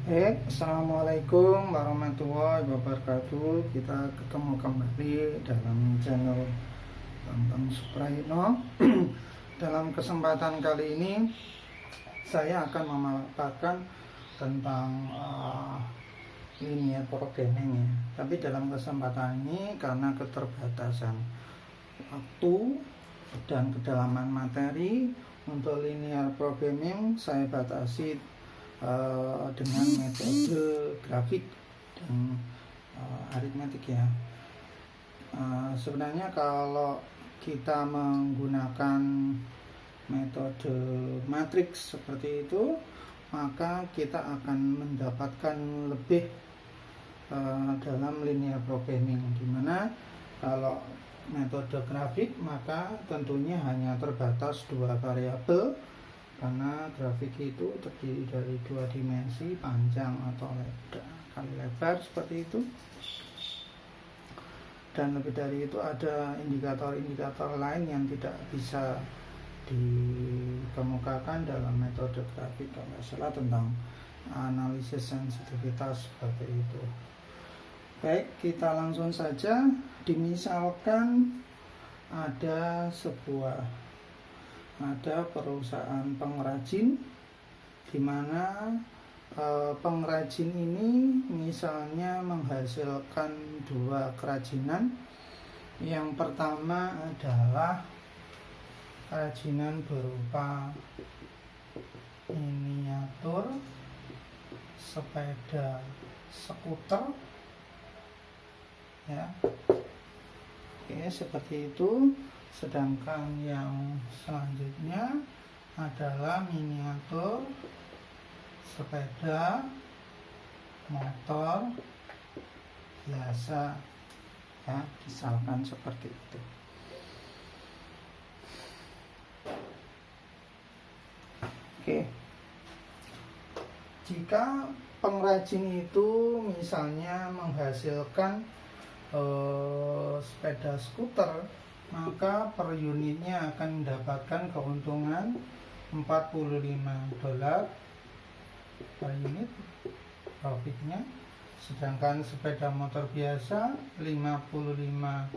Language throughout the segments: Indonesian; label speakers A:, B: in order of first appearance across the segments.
A: Assalamualaikum warahmatullahi wabarakatuh. Kita ketemu kembali dalam channel Bambang Suprayitno. Dalam kesempatan kali ini saya akan memaparkan tentang linear programming ya. Tapi dalam kesempatan ini karena keterbatasan waktu dan kedalaman materi untuk linear programming, saya batasi dengan metode grafik dan aritmetik ya. Sebenarnya kalau kita menggunakan metode matriks seperti itu, maka kita akan mendapatkan lebih dalam linear programming, dimana kalau metode grafik maka tentunya hanya terbatas dua variabel, karena grafik itu terdiri dari dua dimensi, panjang atau lebar seperti itu. Dan lebih dari itu ada indikator-indikator lain yang tidak bisa dikemukakan dalam metode grafik, kalau nggak salah tentang analisis sensitivitas seperti itu. Baik, kita langsung saja. Dimisalkan ada perusahaan pengrajin, di mana pengrajin ini misalnya menghasilkan dua kerajinan. Yang pertama adalah kerajinan berupa miniatur sepeda skuter ya. Oke, seperti itu. Sedangkan yang selanjutnya adalah miniatur sepeda motor biasa ya, misalkan seperti itu. Oke, jika pengrajin itu misalnya menghasilkan sepeda skuter, maka per unitnya akan mendapatkan keuntungan $45 per unit profitnya. Sedangkan sepeda motor biasa $55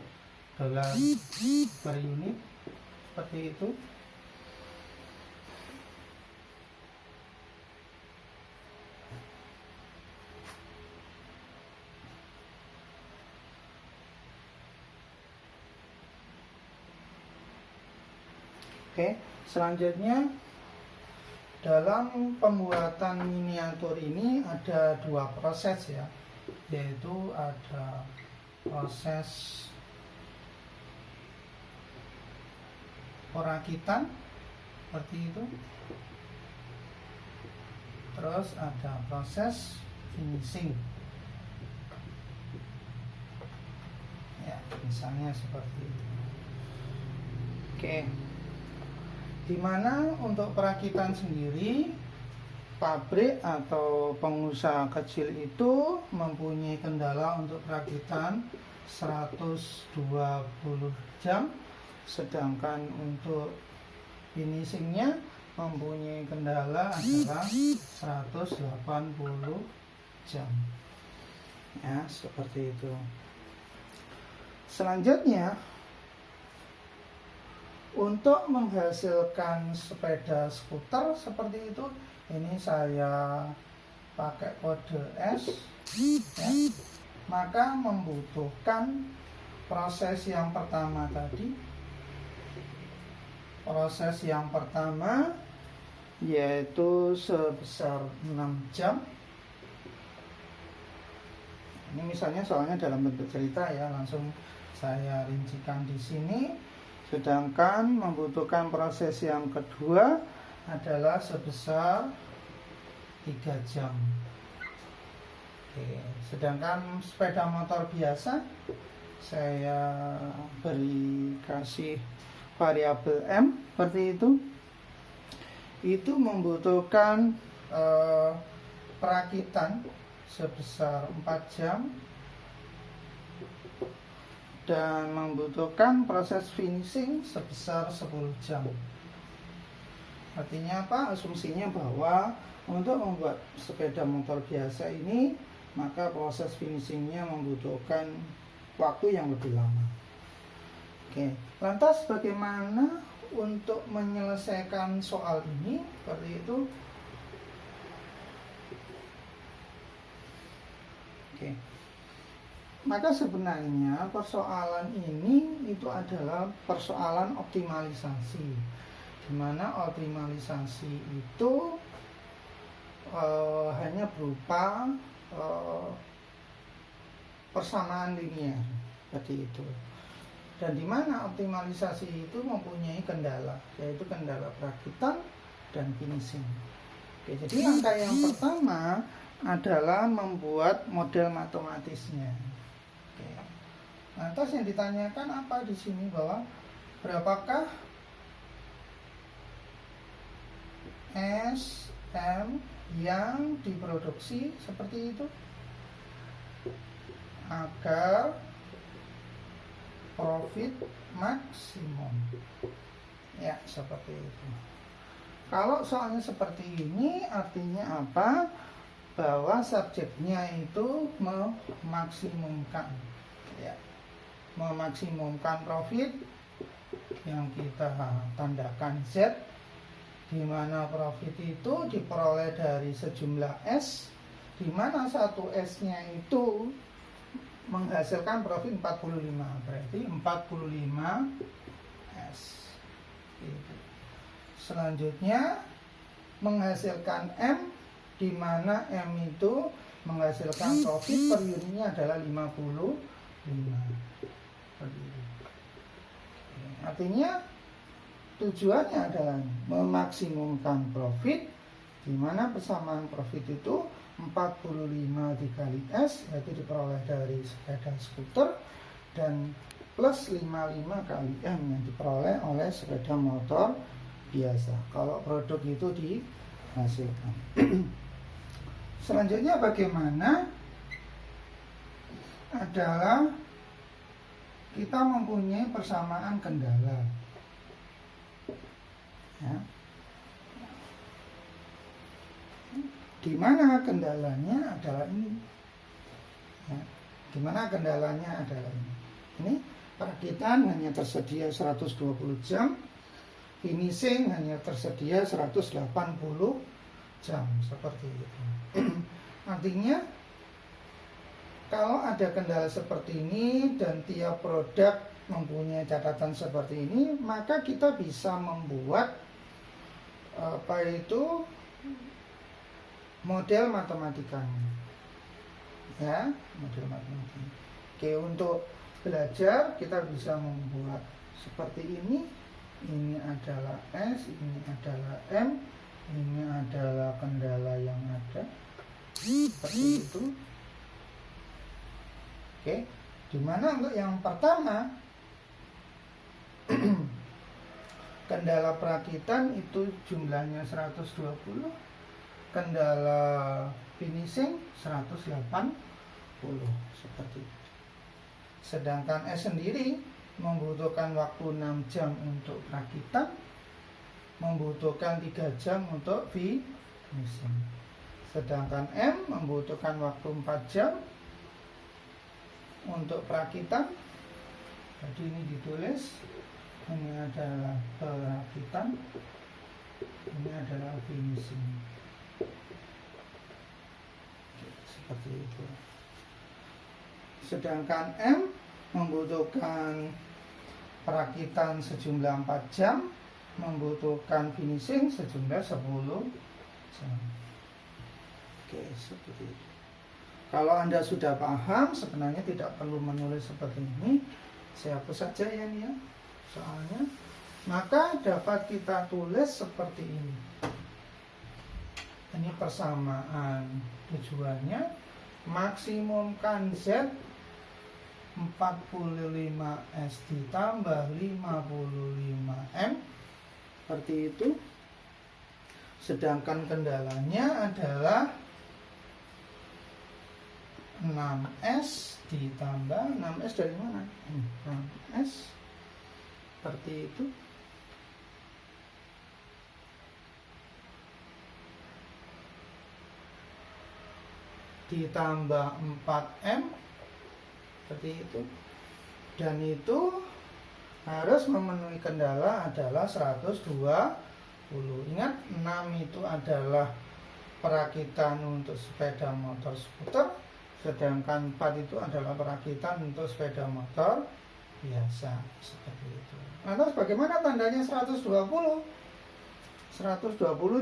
A: per unit, seperti itu. Oke, selanjutnya dalam pembuatan miniatur ini ada dua proses ya, yaitu ada proses perakitan seperti itu, terus ada proses finishing ya, misalnya seperti itu. Oke, dimana untuk perakitan sendiri, pabrik atau pengusaha kecil itu mempunyai kendala untuk perakitan 120 jam, sedangkan untuk finishingnya mempunyai kendala adalah 180 jam ya, seperti itu. Selanjutnya, untuk menghasilkan sepeda skuter seperti itu, ini saya pakai kode S ya, maka membutuhkan proses yang pertama tadi. Proses yang pertama yaitu sebesar 6 jam. Ini misalnya soalnya dalam bentuk cerita ya, langsung saya rincikan di sini. Sedangkan membutuhkan proses yang kedua adalah sebesar 3 jam. Oke, sedangkan sepeda motor biasa saya kasih variabel M seperti itu membutuhkan perakitan sebesar 4 jam dan membutuhkan proses finishing sebesar 10 jam. Artinya apa? Asumsinya bahwa Untuk membuat sepeda motor biasa ini, maka proses finishingnya membutuhkan waktu yang lebih lama. Oke, lantas bagaimana untuk menyelesaikan soal ini? Seperti itu. Oke. Maka sebenarnya persoalan ini itu adalah persoalan optimalisasi, di mana optimalisasi itu hanya berupa persamaan linier seperti itu. Dan di mana optimalisasi itu mempunyai kendala, yaitu kendala perakitan dan finishing. Oke, jadi langkah yang pertama adalah membuat model matematisnya. Oke. Lantas yang ditanyakan apa di sini, bahwa berapakah SM yang diproduksi seperti itu agar profit maksimum. Ya, seperti itu. Kalau soalnya seperti ini, artinya apa? Bahwa subjeknya itu memaksimumkan, ya, memaksimumkan profit yang kita tandakan Z, di mana profit itu diperoleh dari sejumlah S, di mana satu S-nya itu menghasilkan profit 45, berarti 45 S. Gitu. Selanjutnya menghasilkan M, di mana M itu menghasilkan profit per unitnya adalah 55. Artinya tujuannya adalah memaksimumkan profit, di mana persamaan profit itu 45 dikali S, yaitu diperoleh dari sepeda skuter, dan plus 55 kali M yang diperoleh oleh sepeda motor biasa kalau produk itu dihasilkan. Selanjutnya bagaimana? Adalah kita mempunyai persamaan kendala, ya. Di mana kendalanya adalah ini, ya. Di mana kendalanya adalah ini. Ini perakitan hanya tersedia 120 jam, finishing hanya tersedia 180 jam, seperti itu. Artinya kalau ada kendala seperti ini dan tiap produk mempunyai catatan seperti ini, maka kita bisa membuat apa itu model matematikanya, ya, model matematika. Oke, untuk belajar kita bisa membuat seperti ini. Ini adalah S, ini adalah M, ini adalah kendala yang ada, seperti itu. Oke, dimana untuk yang pertama kendala perakitan itu jumlahnya 120, kendala finishing 180, seperti itu. Sedangkan S sendiri membutuhkan waktu 6 jam untuk perakitan, membutuhkan 3 jam untuk finishing. Sedangkan M membutuhkan waktu 4 jam untuk perakitan. Jadi ini ditulis, ini adalah perakitan, ini adalah finishing, seperti itu. Sedangkan M membutuhkan perakitan sejumlah 4 jam, membutuhkan finishing sejumlah 10 jam. Oke, seperti itu. Kalau Anda sudah paham, sebenarnya tidak perlu menulis seperti ini. Saya hapus saja ya, nih ya, soalnya. Maka dapat kita tulis seperti ini. Ini persamaan tujuannya, maksimumkan Z 45S ditambah 55M, seperti itu. Sedangkan kendalanya adalah 6S ditambah 6S dari mana? 6S, seperti itu. ditambah 4M seperti itu, dan itu harus memenuhi kendala adalah 120. Ingat, 6 itu adalah perakitan untuk sepeda motor skuter, sedangkan 4 itu adalah perakitan untuk sepeda motor biasa, seperti itu. Lantas bagaimana tandanya 120? 120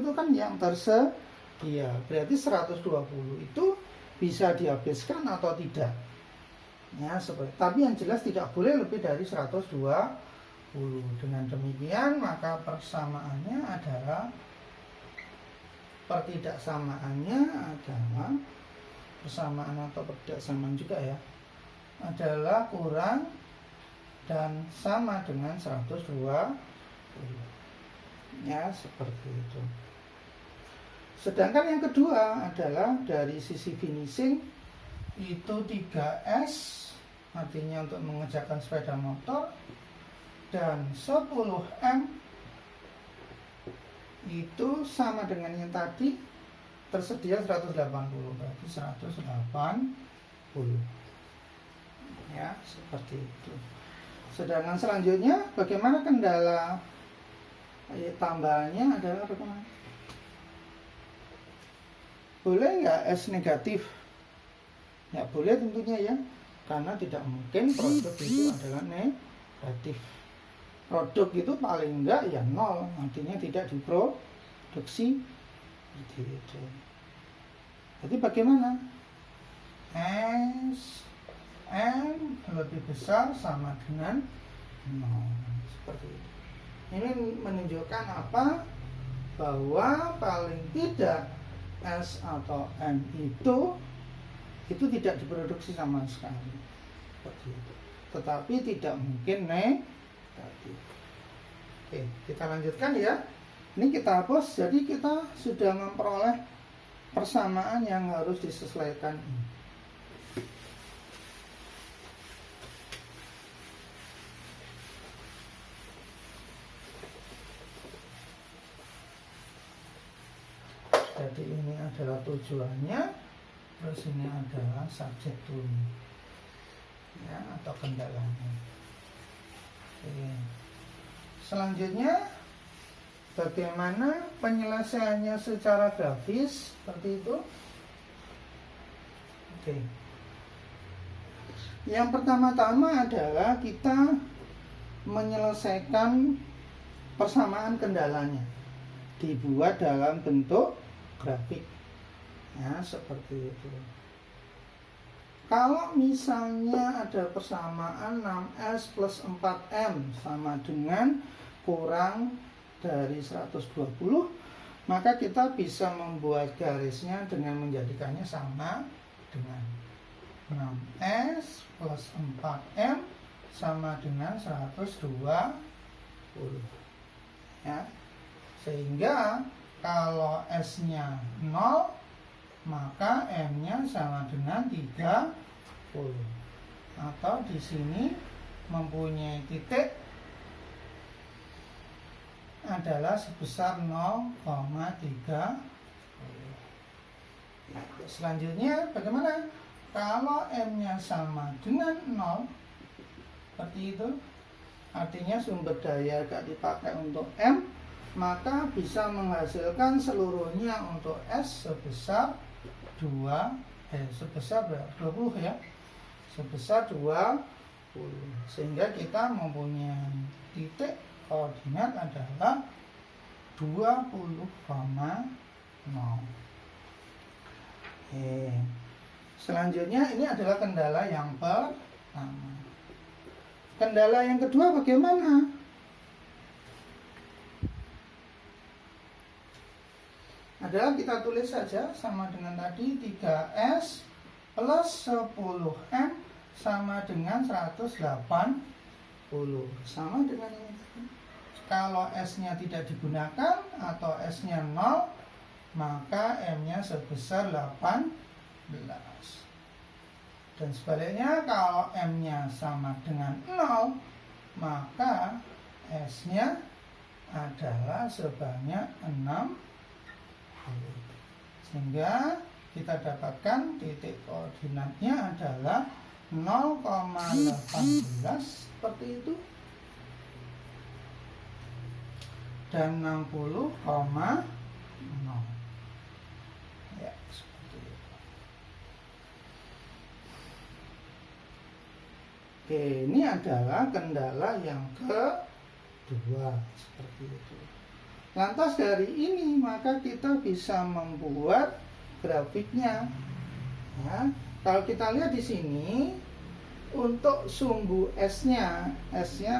A: itu kan yang tersedia, berarti 120 itu bisa dihabiskan atau tidak ya, tapi yang jelas tidak boleh lebih dari 120. Dengan demikian maka persamaannya adalah, pertidaksamaannya adalah, persamaan atau pertidaksamaan juga ya, adalah kurang dan sama dengan 120 ya, seperti itu. Sedangkan yang kedua adalah dari sisi finishing itu 3S, artinya untuk mengerjakan sepeda motor, dan 10M itu sama dengan yang tadi, tersedia 180, berarti 180 ya, seperti itu. Sedangkan selanjutnya bagaimana kendala tambahannya adalah bagaimana? Boleh nggak S negatif? Ya boleh tentunya ya, karena tidak mungkin produk itu adalah negatif. Produk itu paling enggak ya 0, artinya tidak diproduksi. Jadi bagaimana? S M lebih besar sama dengan 0, seperti itu. Ini menunjukkan apa? Bahwa paling tidak S atau M itu tidak diproduksi sama sekali, seperti itu. Tetapi tidak mungkin negatif. Oke, kita lanjutkan ya. Ini kita hapus, jadi kita sudah memperoleh persamaan yang harus disesuaikan ini. Jadi ini adalah tujuannya, terus ini adalah subjek toolnya ya, atau kendalanya. Oke. Selanjutnya bagaimana penyelesaiannya secara grafis, seperti itu. Oke. Yang pertama-tama adalah kita menyelesaikan persamaan kendalanya, dibuat dalam bentuk grafik ya, seperti itu. Kalau misalnya ada persamaan 6S plus 4M sama dengan kurang dari 120, maka kita bisa membuat garisnya dengan menjadikannya sama dengan 6S plus 4M sama dengan 120 ya. Sehingga kalau S-nya 0, maka M-nya sama dengan 30. Atau di sini mempunyai titik adalah sebesar 0,3. Selanjutnya bagaimana? Kalau M-nya sama dengan 0, seperti itu, artinya sumber daya gak dipakai untuk M, maka bisa menghasilkan seluruhnya untuk S sebesar 20 ya, sebesar 20. Sehingga kita mempunyai titik koordinat adalah 20,0. Selanjutnya ini adalah kendala yang pertama. Kendala yang kedua bagaimana? Adalah kita tulis saja sama dengan tadi, 3S plus 10M sama dengan 180. Sama dengan ini. Kalau S-nya tidak digunakan atau S-nya 0, maka M-nya sebesar 18. Dan sebaliknya, kalau M-nya sama dengan 0, maka S-nya adalah sebanyak 6. Sehingga kita dapatkan titik koordinatnya adalah 0,18 seperti itu dan 60,0 ya, seperti itu. Oke, ini adalah kendala yang kedua seperti itu. Lantas dari ini maka kita bisa membuat grafiknya. Ya, kalau kita lihat di sini untuk sumbu S-nya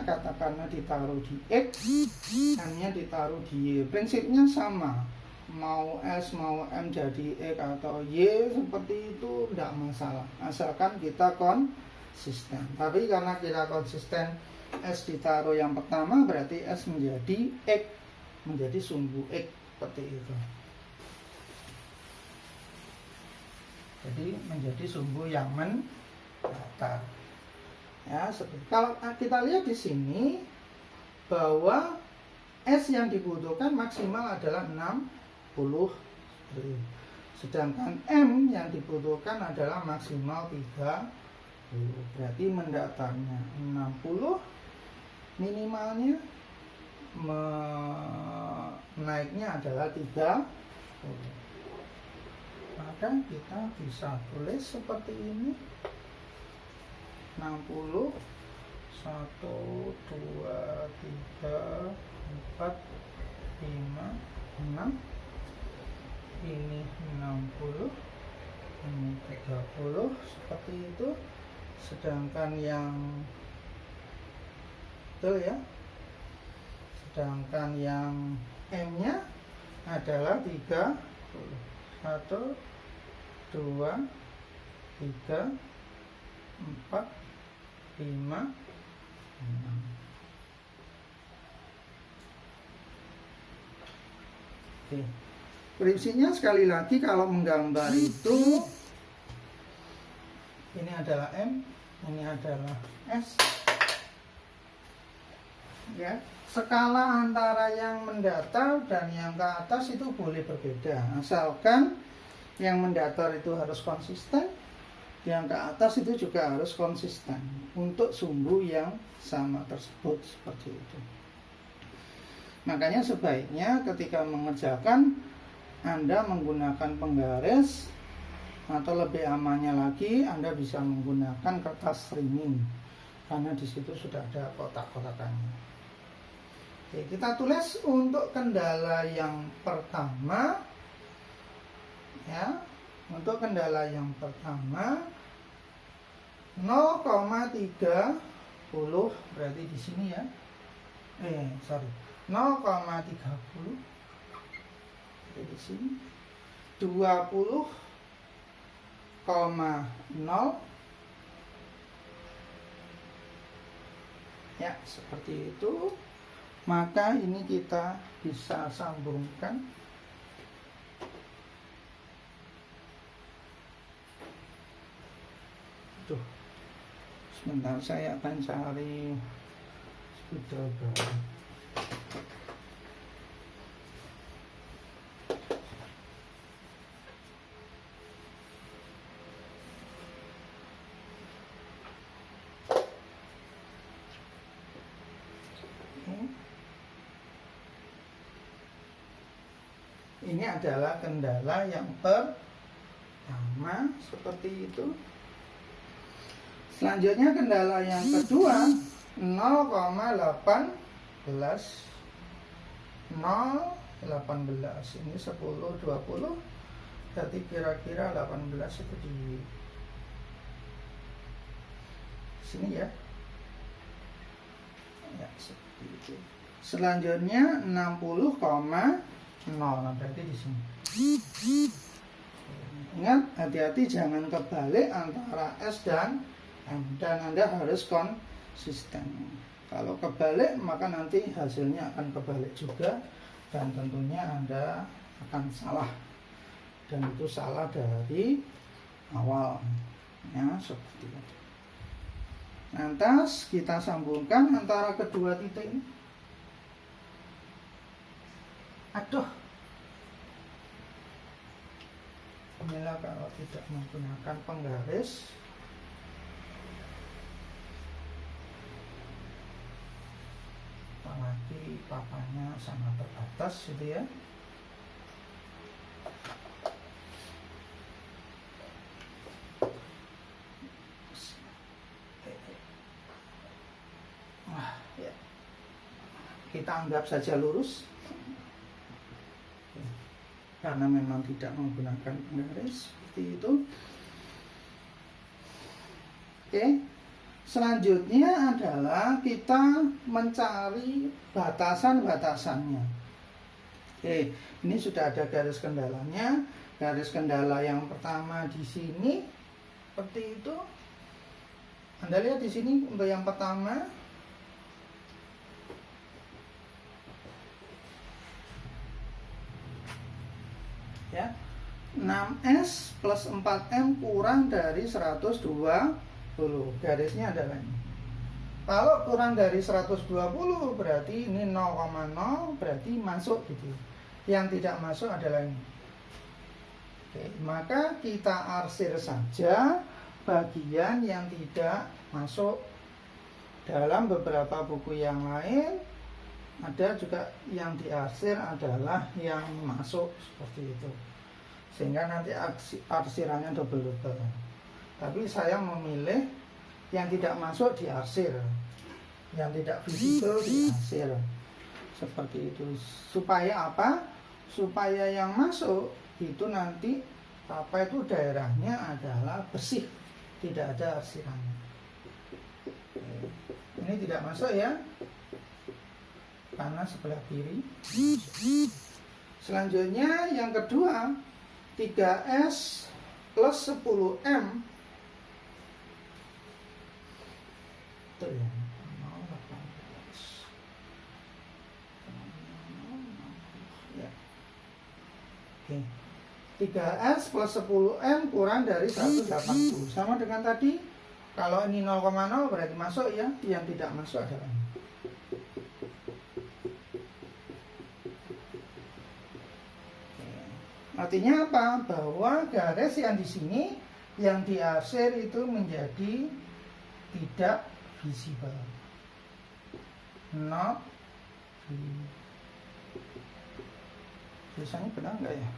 A: katakanlah ditaruh di X, M-nya ditaruh di Y. Prinsipnya sama. Mau S mau M jadi X atau Y seperti itu tidak masalah. Asalkan kita konsisten. Tapi karena kita konsisten S ditaruh yang pertama berarti S menjadi X, menjadi sumbu X seperti itu. Jadi menjadi sumbu yang mendatar. Ya, seperti kalau kita lihat di sini bahwa S yang dibutuhkan maksimal adalah 60. Sedangkan M yang dibutuhkan adalah maksimal 30. Berarti mendatarnya 60, minimalnya naiknya adalah 30. Maka kita bisa tulis seperti ini. 60, 1, 2, 3, 4, 5, 6. Ini 60, ini 30 seperti itu. Sedangkan yang betul ya. Sedangkan yang M-nya adalah 30. 1, 2, 3, 4, 5, 6. Oke. Prinsipnya sekali lagi kalau menggambar itu ini adalah M, ini adalah S. Ya, skala antara yang mendatar dan yang ke atas itu boleh berbeda, asalkan yang mendatar itu harus konsisten, yang ke atas itu juga harus konsisten untuk sumbu yang sama tersebut seperti itu. Makanya sebaiknya ketika mengerjakan Anda menggunakan penggaris, atau lebih amannya lagi Anda bisa menggunakan kertas framing karena di situ sudah ada kotak-kotakannya. Oke, kita tulis untuk kendala yang pertama. Ya, untuk kendala yang pertama 0,30 berarti di sini ya. 0,30 di sini 20,0 ya, seperti itu. Maka ini kita bisa sambungkan. Tuh, sebentar saya akan cari screwdriver. Ini adalah kendala yang pertama seperti itu. Selanjutnya kendala yang kedua 0,18 ini 10, 20 berarti kira-kira 18 itu di sini ya. Ya, seperti itu. Selanjutnya 60,0 berarti di sini. Ingat, hati-hati jangan kebalik antara S dan M, dan Anda harus konsisten. Kalau kebalik maka nanti hasilnya akan kebalik juga, dan tentunya Anda akan salah, dan itu salah dari awal ya, seperti itu. Lantas kita sambungkan antara kedua titik ini. Aduh, inilah kalau tidak menggunakan penggaris. Apalagi papanya sangat terbatas gitu ya. Ya. Kita anggap saja lurus karena memang tidak menggunakan penggaris seperti itu. Oke. Selanjutnya adalah kita mencari batasan-batasannya. Oke, ini sudah ada garis kendalanya. Garis kendala yang pertama di sini seperti itu. Anda lihat di sini untuk yang pertama. Ya. 6S plus 4M kurang dari 120. Garisnya adalah ini. Kalau kurang dari 120 berarti ini 0,0 berarti masuk gitu. Yang tidak masuk adalah ini. Oke, maka kita arsir saja bagian yang tidak masuk. Dalam beberapa buku yang lain ada juga yang diarsir adalah yang masuk seperti itu, sehingga nanti arsirannya double-double. Tapi saya memilih yang tidak masuk diarsir, yang tidak visible diarsir seperti itu. Supaya apa? Supaya yang masuk itu nanti apa itu daerahnya adalah bersih, tidak ada arsirannya. Ini tidak masuk ya, karena sebelah kiri. Selanjutnya yang kedua, 3S plus 10M. Itu ya. Ya. Oke. 3S plus 10M kurang dari 180. Sama dengan tadi. Kalau ini 0,0 berarti masuk ya. Yang tidak masuk adalah ini. Artinya apa? Bahwa garis yang di sini yang diarsir itu menjadi tidak visible. Not visible. Tulisannya benar nggak ya?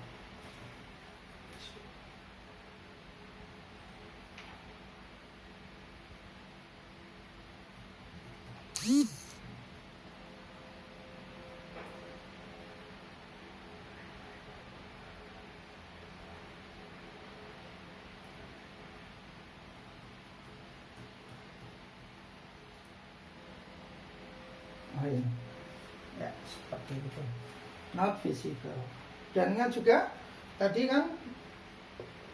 A: Ya, seperti itu. Not visible. Dan ingat juga tadi kan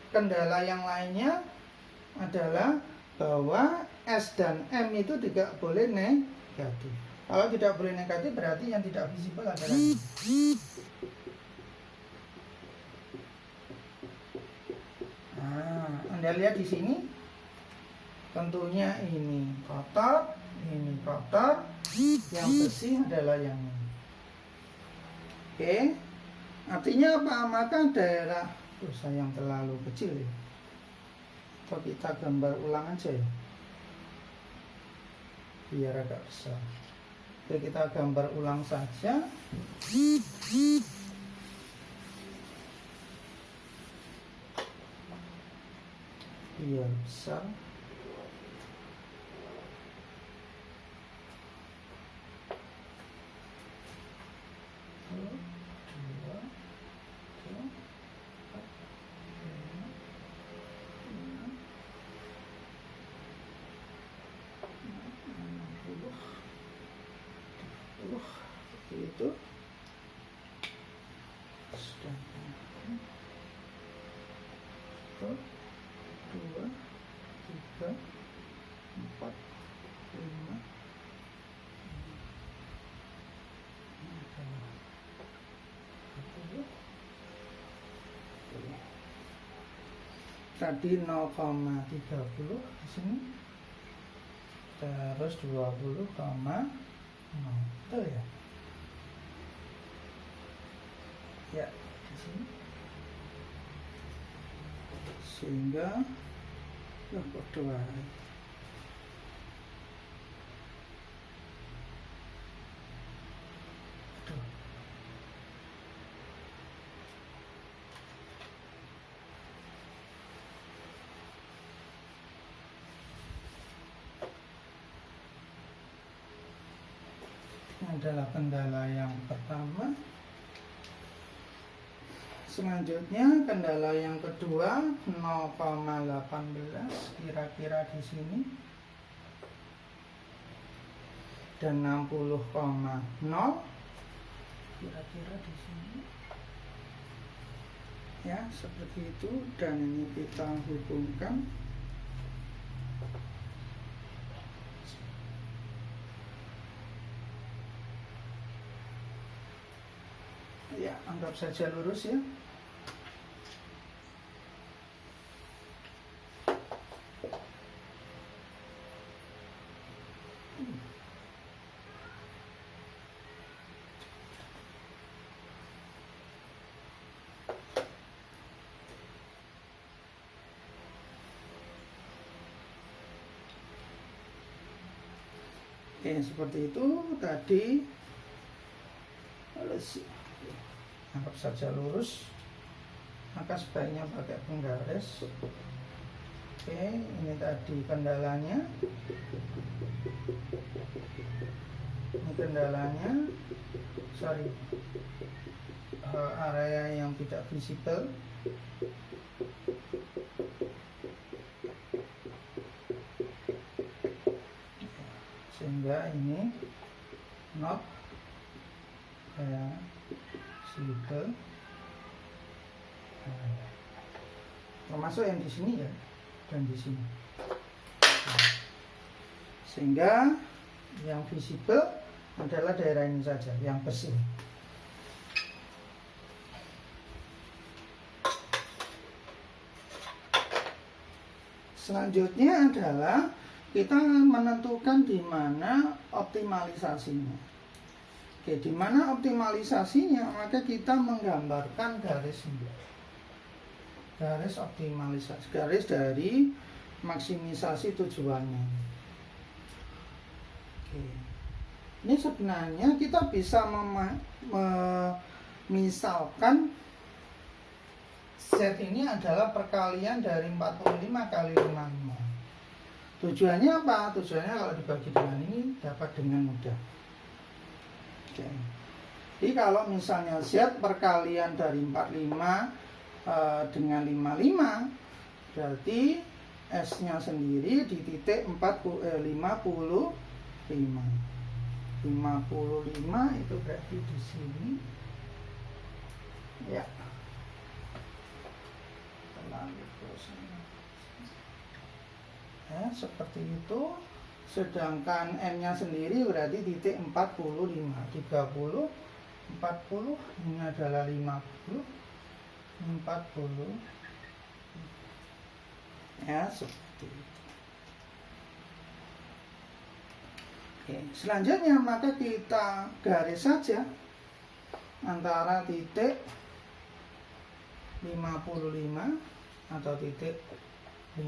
A: kendala yang lainnya adalah bahwa S dan M itu tidak boleh negatif. Kalau tidak boleh negatif berarti yang tidak visible adalah ini. Nah, Anda lihat di sini tentunya ini kotor, ini kotor. Yang bersih adalah yang ini. Oke. Artinya apa? Maka daerah yang terlalu kecil ya. Atau kita gambar ulang aja ya, biar agak besar. Oke, kita gambar ulang saja. Biar besar. Itu satu, dua, tiga, empat, lima, tadi 0,30 di sini, terus 20,0 betul ya. Ya, di sini. sehingga berdoa. Ini adalah kendala yang pertama. Selanjutnya kendala yang kedua 0,18 kira-kira di sini dan 60,0 kira-kira di sini. Ya, seperti itu, dan ini kita hubungkan. Ya, anggap saja lurus ya. Oke, seperti itu tadi. Anggap saja lurus, maka sebaiknya pakai penggaris. Oke, ini tadi kendalanya. Ini kendalanya, sorry, area yang tidak visible. Sehingga ini not visible, termasuk yang di sini ya, dan di sini. Sehingga yang visible adalah daerah ini saja, yang bersih. Selanjutnya adalah kita menentukan di mana optimalisasinya. Oke, di mana optimalisasinya, maka kita menggambarkan garis ini. Garis optimalisasi, garis dari maksimisasi tujuannya. Oke. Ini sebenarnya kita bisa misalkan set ini adalah perkalian dari 45 kali 55. Tujuannya apa? Tujuannya kalau dibagi dengan ini dapat dengan mudah. Oke. Jadi kalau misalnya Z perkalian dari 45 dengan 55, berarti S-nya sendiri di titik 55. 55 itu berarti di sini. Ya. Ya, seperti itu. Sedangkan N-nya sendiri berarti titik 45, 30, 40, ini adalah 50, 40. Ya, seperti itu. Oke, selanjutnya maka kita garis saja antara titik 55 atau titik 55,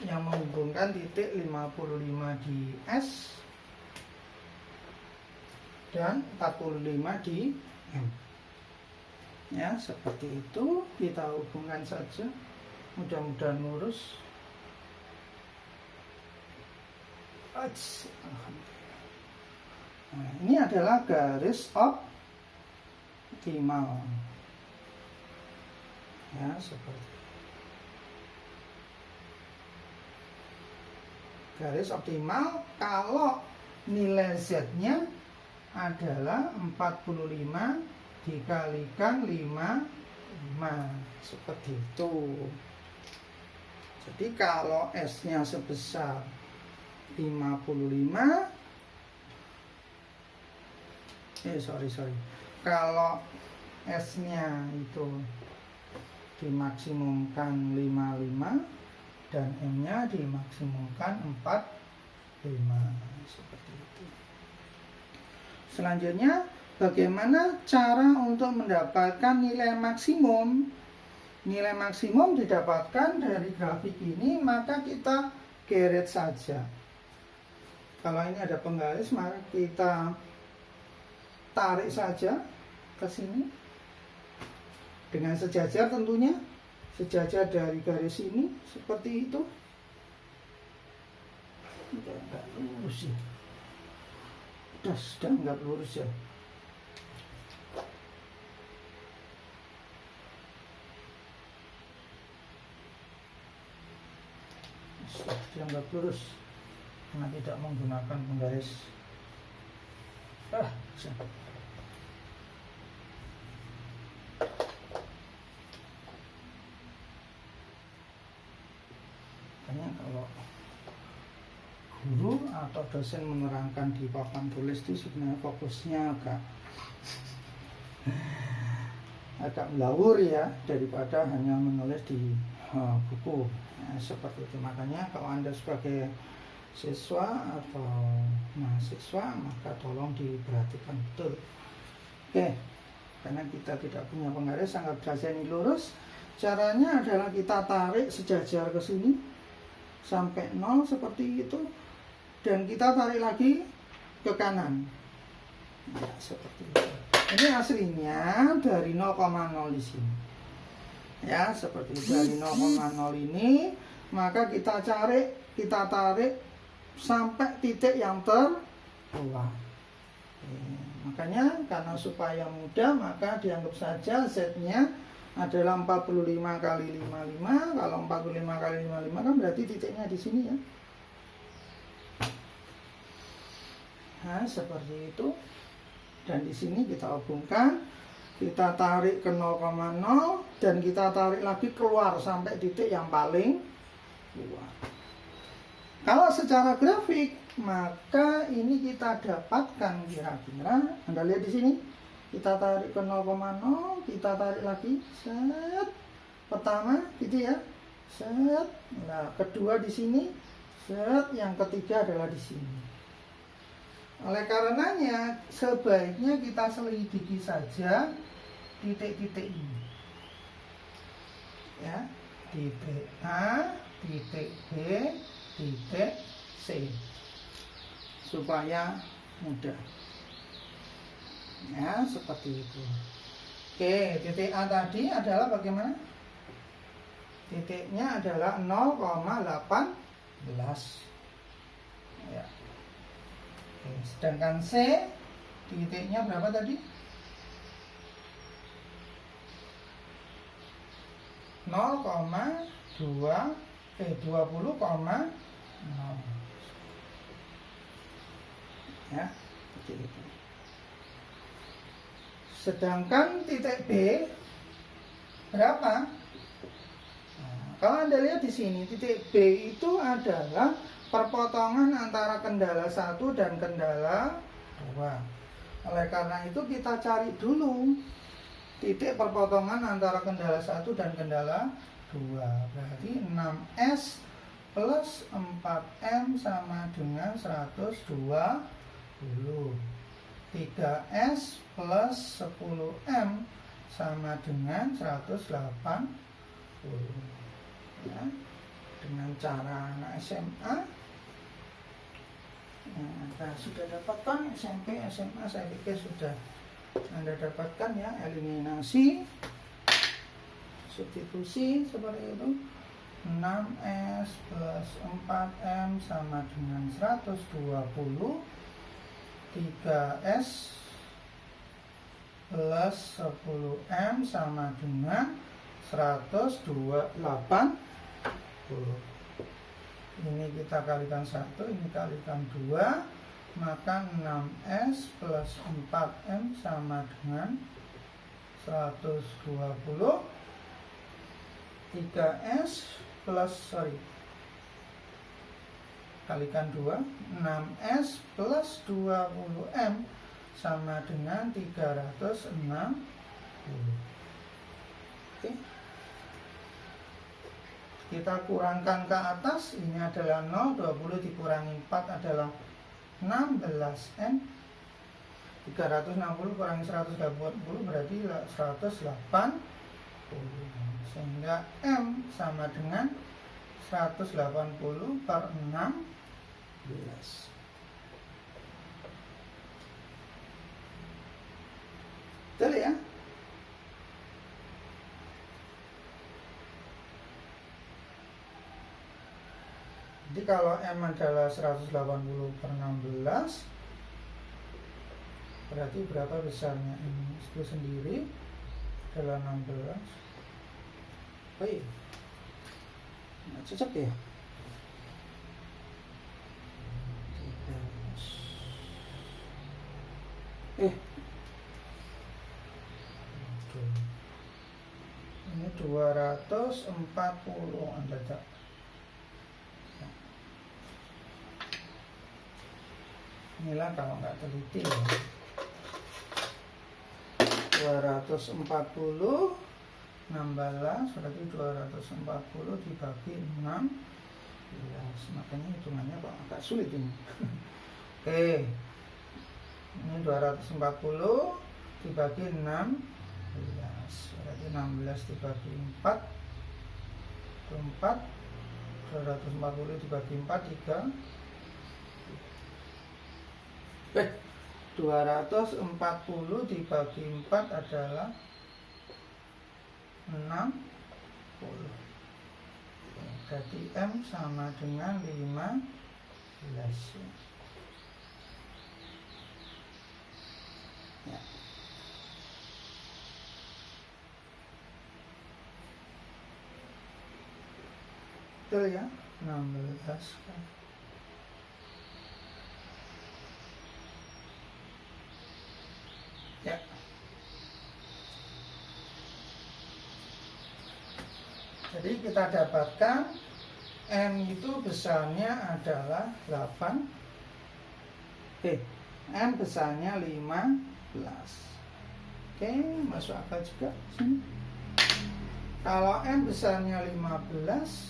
A: yang menghubungkan titik 55 di S dan 45 di M. Ya, seperti itu, kita hubungkan saja, mudah-mudahan lurus. Nah, ini adalah garis optimal. Ya, seperti garis optimal kalau nilai Z-nya adalah 45 dikalikan 55, seperti itu. Jadi kalau S-nya sebesar 55, kalau S-nya itu dimaksimumkan 55 dan M-nya dimaksimumkan 45, seperti itu. Selanjutnya bagaimana cara untuk mendapatkan nilai maksimum. Nilai maksimum didapatkan dari grafik ini, maka kita geret saja. Kalau ini ada penggaris, maka kita tarik saja ke sini dengan sejajar, tentunya sejajar dari garis ini seperti itu. Enggak lurus ya, sudah enggak lurus ya. Sudah enggak lurus karena tidak menggunakan penggaris. Bisa. Makanya kalau guru atau dosen menerangkan di papan tulis itu sebenarnya fokusnya agak melawur ya, daripada hanya menulis di buku. Nah, seperti itu. Makanya kalau Anda sebagai siswa atau mahasiswa, maka tolong diperhatikan betul. Oke, karena kita tidak punya penggaris, anggap saja ini lurus. Caranya adalah kita tarik sejajar ke sini sampai 0 seperti itu, dan kita tarik lagi ke kanan ya, seperti itu. Ini aslinya dari 0,0 di sini ya, seperti itu. Dari 0,0 ini maka kita tarik sampai titik yang terluar. Makanya karena supaya mudah, maka dianggap saja Z-nya adalah 45 kali 55. Kalau 45 kali 55 kan berarti titiknya di sini ya. Nah, seperti itu. Dan di sini kita hubungkan, kita tarik ke 0,0 dan kita tarik lagi keluar sampai titik yang paling luar. Kalau secara grafik, maka ini kita dapatkan kira-kira, Anda lihat di sini, kita tarik ke 0,0, kita tarik lagi, set, pertama gitu ya, set, nah kedua di sini, set, yang ketiga adalah di sini. Oleh karenanya, sebaiknya kita selidiki saja titik-titik ini, ya, titik A, titik B, titik C, supaya mudah ya, seperti itu. Oke, titik A tadi adalah bagaimana? Titiknya adalah 0,18 ya. Oke, sedangkan C titiknya berapa tadi? 20,0 ya, seperti itu. Sedangkan titik B berapa? Nah, kalau Anda lihat di sini, titik B itu adalah perpotongan antara kendala 1 dan kendala 2. Oleh karena itu kita cari dulu titik perpotongan antara kendala 1 dan kendala 2. Berarti 6S plus 4M sama dengan 120. 3S plus 10M sama dengan 180 ya. Dengan cara anak SMA Anda sudah dapatkan, SMP, SMA saya pikir sudah Anda dapatkan ya. Eliminasi, substitusi seperti itu. 6S plus 4M sama dengan 120. 3S plus 10M sama dengan 180. Ini kita kalikan 1, ini kalikan 2, maka 6S plus 4M sama dengan 120. 3S plus, kalikan 2, 6S plus 20M sama dengan 360. Oke. Kita kurangkan ke atas, ini adalah 0, 20 dikurangi 4 adalah 16M. 360 kurangi 180 berarti 180. Sehingga M sama dengan 180 per 16. Betul ya? Jadi kalau M adalah 180 per 16, berarti berapa besarnya M itu sendiri adalah 16. Oh iya, nggak cocok ya? Ini 240 Anda cak. Inilah kalau nggak teliti ya. 240 16 berarti 240 dibagi 16. Makanya hitungannya kok agak sulit ini. Oke. Ini 240 dibagi 16 berarti 16 dibagi 4 itu 4. 240 dibagi 4 3. 240 dibagi 4 adalah 60. Jadi M sama dengan 15. Ya. Betul ya, 16 kan. Ya. Jadi kita dapatkan M itu besarnya adalah 8. M besarnya 15. Oke, masuk akal juga sini. Kalau M besarnya 15,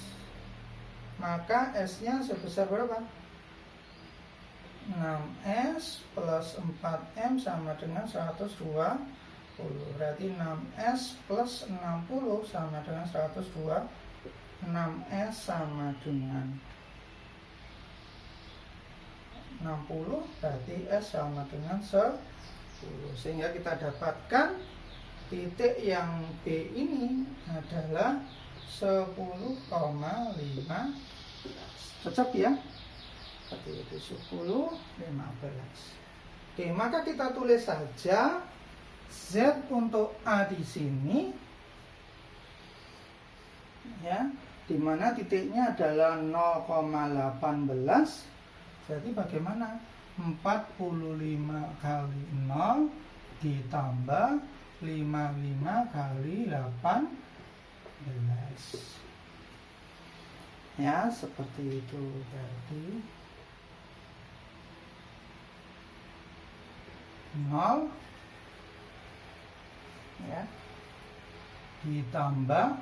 A: maka S-nya sebesar berapa? 6S plus 4M sama dengan 120. Berarti 6S plus 60 sama dengan 120. 6S sama dengan 60, berarti S sama dengan 10. Sehingga kita dapatkan titik yang B ini adalah 10,15. Cocok ya? Seperti itu, 10,15. Oke, maka kita tulis saja Z untuk A di sini, ya, di mana titiknya adalah 0,18. Jadi bagaimana? 45 kali 0 ditambah 55 kali 18. Ya, seperti itu berarti 0 ya ditambah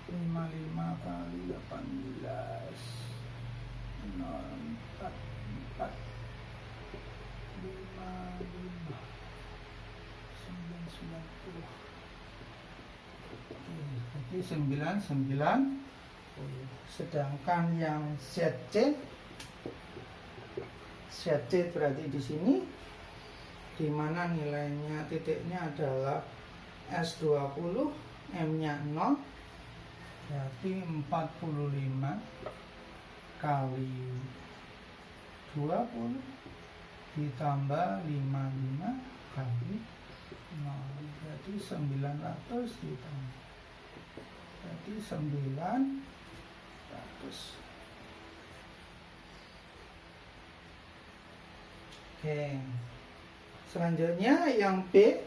A: 55 kali 18 044 55 990. Jadi 99. Sedangkan yang ZC berarti di sini, di mana nilainya titiknya adalah S20, M-nya 0, berarti 45 kali 20 ditambah 55 kali 0, berarti 900 ditambah, berarti 900. Oke, selanjutnya yang B.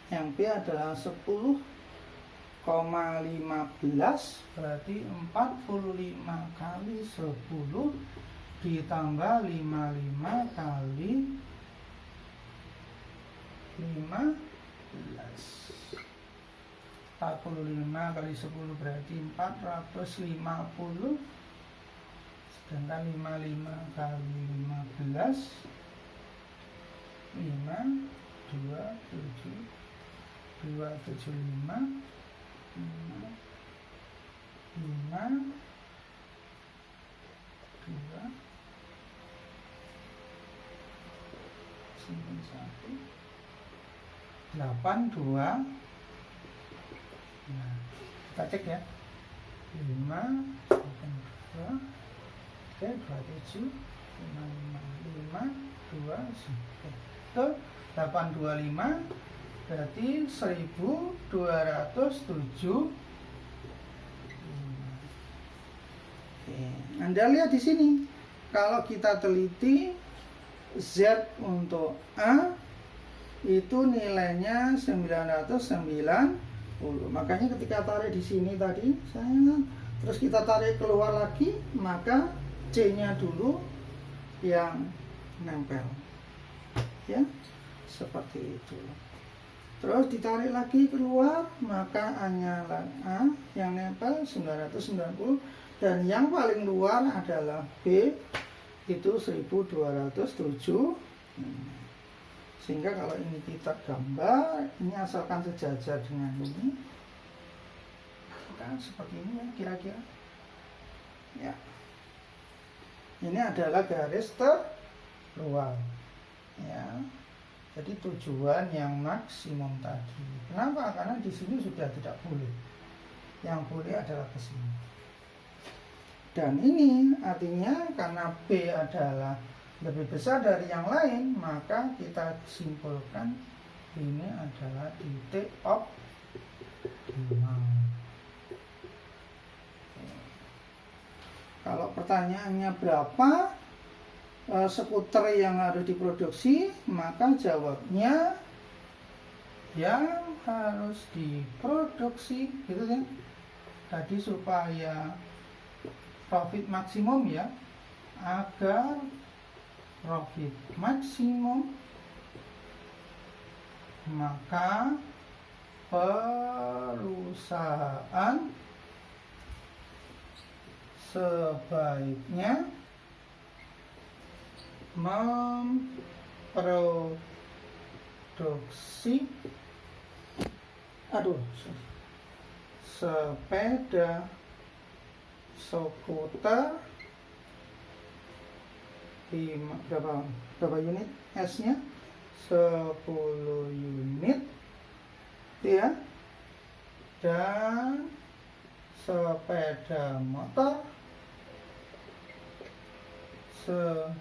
A: Yang B adalah 10,15, berarti 45 kali 10 ditambah 55 kali 15. 45 kali 10 berarti 450. sedangkan 55 kali 15 5 2 7 275 5 5 2 1 8 2. Nah, kita cek ya. 5 2 oke 27 5 2 itu 825 berarti 1207. Oke, Anda lihat di sini kalau kita teliti Z untuk A itu nilainya 990. Makanya ketika tarik di sini tadi terus kita tarik keluar lagi, maka C-nya dulu yang nempel. Ya, seperti itu. Terus ditarik lagi keluar, maka A-nya A yang nempel 990 dan yang paling luar adalah B itu 1207. Sehingga kalau ini kita gambar, ini asalkan sejajar dengan ini, kan seperti ini ya kira-kira. Ya. Ini adalah garis terluar. Ya. Jadi tujuan yang maksimum tadi. Kenapa? Karena di sini sudah tidak boleh. Yang boleh adalah ke sini. Dan ini artinya karena B adalah lebih besar dari yang lain, maka kita simpulkan ini adalah titik optimal. Kalau pertanyaannya berapa skuter yang harus diproduksi, maka jawabnya yang harus diproduksi gitu kan. Tadi supaya profit maksimum ya, agar profit maksimum maka perusahaan sebaiknya memproduksi sepeda skuter berapa unit S-nya 10 unit ya, dan sepeda motor sebesar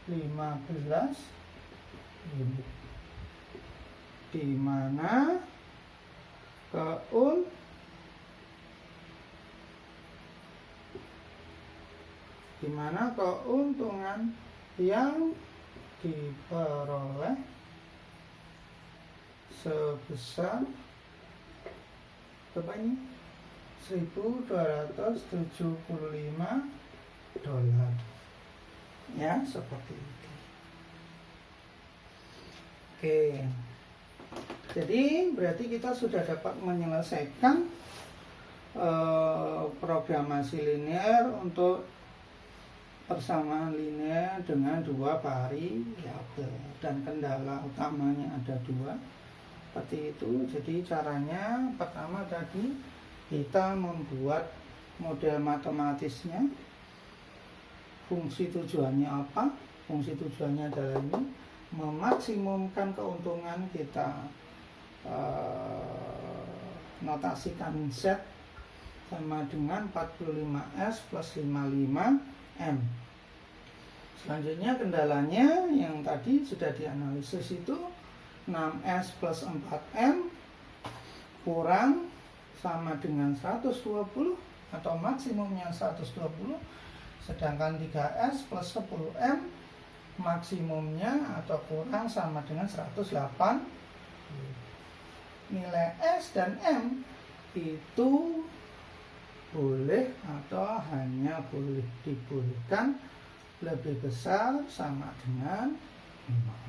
A: 15 unit, di mana keuntungan yang diperoleh sebesar berapa ini? $1.275 ya, seperti itu. Oke, jadi berarti kita sudah dapat menyelesaikan programasi linear untuk persamaan linear dengan dua variabel, dan kendala utamanya ada dua seperti itu. Jadi caranya pertama tadi kita membuat model matematisnya. Fungsi tujuannya apa? Fungsi tujuannya adalah ini, memaksimumkan keuntungan. Kita notasikan Z sama dengan 45S plus 55M. Selanjutnya kendalanya yang tadi sudah dianalisis itu 6S plus 4M kurang sama dengan 120 atau maksimumnya 120, sedangkan 3S plus 10M maksimumnya atau kurang sama dengan 108. Nilai S dan M itu boleh atau hanya boleh dibolehkan lebih besar sama dengan 5.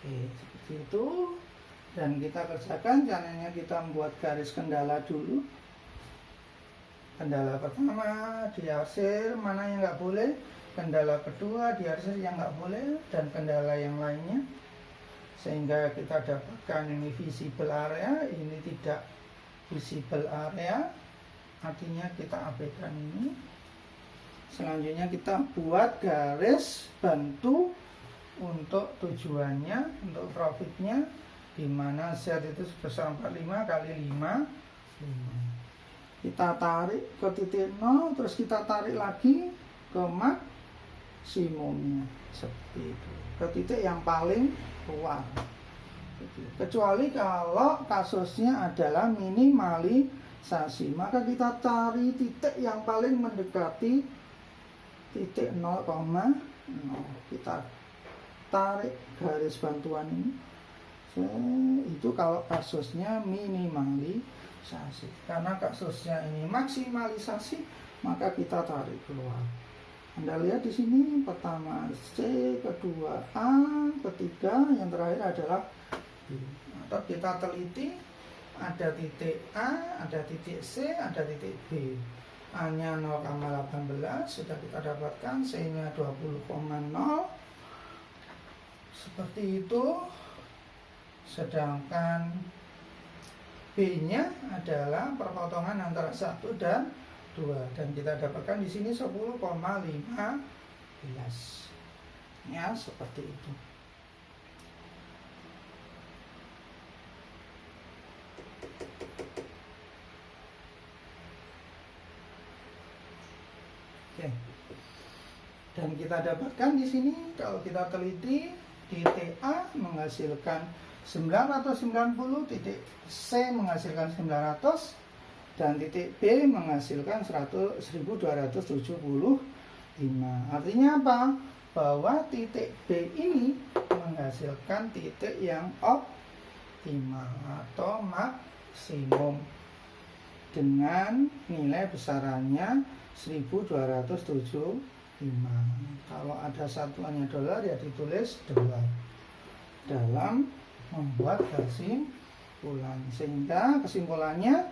A: Oke, seperti itu. Dan kita kerjakan, caranya kita membuat garis kendala dulu. kendala pertama diarsir mana yang nggak boleh, kendala kedua diarsir yang nggak boleh, dan kendala yang lainnya, sehingga kita dapatkan ini visible area, ini tidak visible area, artinya kita abaikan ini. Selanjutnya kita buat garis bantu untuk tujuannya, untuk profitnya, di mana Z itu sebesar 45 kali 5. Kita tarik ke titik 0, terus kita tarik lagi ke maksimumnya, seperti itu, ke titik yang paling luar. Kecuali kalau kasusnya adalah minimalisasi, maka kita cari titik yang paling mendekati titik 0,0. Kita tarik garis bantuan ini. Itu kalau kasusnya minimalisasi. Karena kasusnya ini maksimalisasi, maka kita tarik keluar. Anda lihat di sini, pertama C, kedua A, ketiga, yang terakhir adalah B. Atau kita teliti, ada titik A, ada titik C, ada titik B. A-nya 0,18 sudah kita dapatkan, C-nya 20,0. Seperti itu. Sedangkan B-nya adalah perpotongan antara 1 dan 2, dan kita dapatkan di sini 10,15. Ya, seperti itu. Oke. Dan kita dapatkan di sini kalau kita teliti, titik A menghasilkan 990, titik C menghasilkan 900, dan titik B menghasilkan 1275. Artinya apa? Bahwa titik B ini menghasilkan titik yang optimal atau maksimum dengan nilai besarannya 1275. Kalau ada satuannya dolar, ya ditulis dolar dalam membuat kesimpulan. Sehingga kesimpulannya,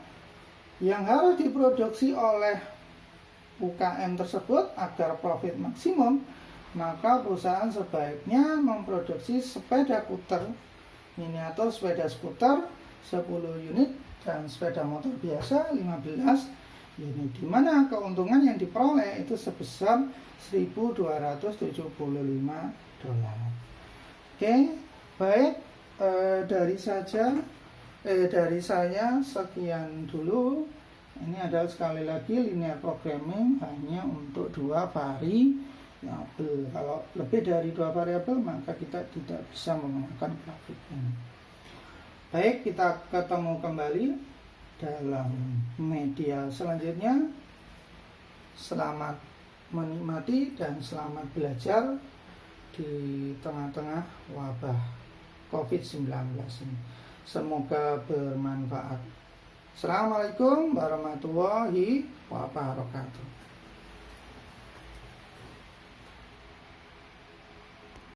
A: yang harus diproduksi oleh UKM tersebut agar profit maksimum, maka perusahaan sebaiknya memproduksi sepeda skuter miniatur, sepeda skuter 10 unit, dan sepeda motor biasa 15 unit, di mana keuntungan yang diperoleh itu sebesar 1.275 dolar. Oke, baik. Dari saya sekian dulu. Ini adalah sekali lagi linear programming hanya untuk 2 variabel. Kalau lebih dari 2 variabel maka kita tidak bisa menggunakan grafik ini. Baik, kita ketemu kembali dalam media selanjutnya. Selamat menikmati dan selamat belajar di tengah-tengah wabah COVID-19 ini. Semoga bermanfaat. Assalamualaikum warahmatullahi wabarakatuh.